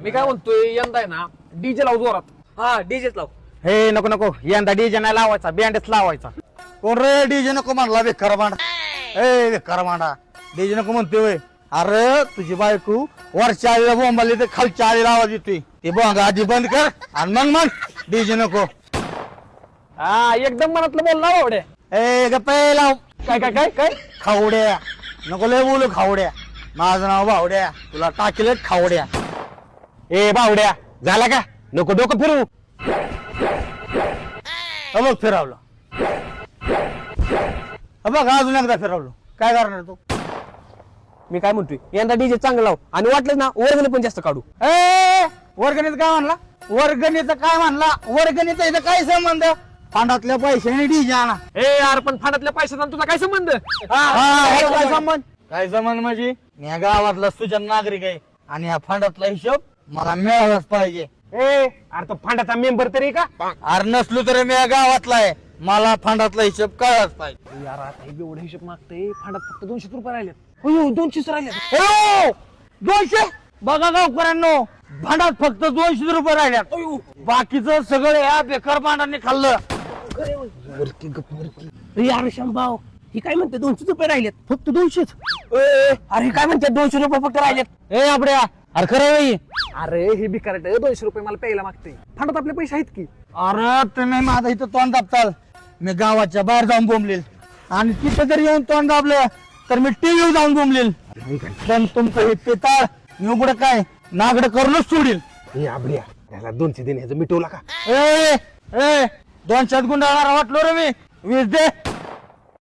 मी काय म्हणतोय यंदा आहे ना डीजे लाव जोरात. हा डीजेच लाव. हे नको नको यंदा डीजे नाही लावायचा, बँडच लावायचा. कोण रे डीजे नको म्हणला बेकार मांडा. ए बेकार मांडा डीजे नको म्हणते वय. अरे तुझी बायको वरच्या आळीला बोंबाली तर खालच्या आळीला आवाज येतोय. ते बोंगा आधी बंद कर आणि मग डीजे नको. हा एकदम मनातलं बोलला बावड्या. ए गप्पे लाव. काय काय काय काय खावड्या नको लय बोलू खावड्या. माझं नाव बावड्या, तुला टाकेल खावड्या. ए बावड्या झाला का, नको डोकं फिरू. बघ फिरवलं. बघ अजून एकदा फिरवलं. काय करणार तू? मी काय म्हणतोय यंदा डीजे चांगला लाव आणि वाटलं ना वर्गणी पण जास्त काढू. ए वर्गणीत काय म्हणला? वर्गणीचं काय म्हणला? वर्गणीचा इथं काय संबंध? फांडातल्या पैशाने डीजे आणा. ए यार पण फंडातल्या पैशाचा तुझा काय संबंध? काय संबंध? काय संबंध म्हणजे मी या गावातला सुजन नागरिक आहे आणि या फंडातला हिशोब मला मिळालाच पाहिजे. ए अरे तो फंडाचा मेंबर तरी का? अरे नसलो तर मी या गावातला आहे, मला फंडातला हिशोब कळाच पाहिजे. यार आता हे एवढा हिशोब मागते, फंडात फक्त 200 रुपये राहिले. हो 200 राहिले. हो 200. बघा गावकऱ्यांनो, भांडात फक्त 200 रुपये राहिल्यात. बाकीचं सगळं या बेकार भांडाने खाल्लं. यार शंभाव ही काय म्हणते 200 रुपये राहिलेत फक्त 200च. अरे काय म्हणते 200 रुपये फक्त राहिलेत. ए आपड्या अरे खरं नाही. अरे हे भिकार 200 रुपये मला प्यायला मागते. फंडात आपले पैसे आहेत की. अरे तुम्ही माझा इथं तोंड दाबताल, मी गावाच्या बाहेर जाऊन बोंबलेल आणि तिथं जर येऊन तोंड दाबलं तर मी टीव्ही जाऊन बोंबलेल. पण तुमचं हे पेताळ मी उघड काय नागड करूनच सोडील. ए आबड्या त्याला 200 देण्याचं मिटवला का? ए ए 200 गुंडाळणार वाटलो रे मी. 20 दे.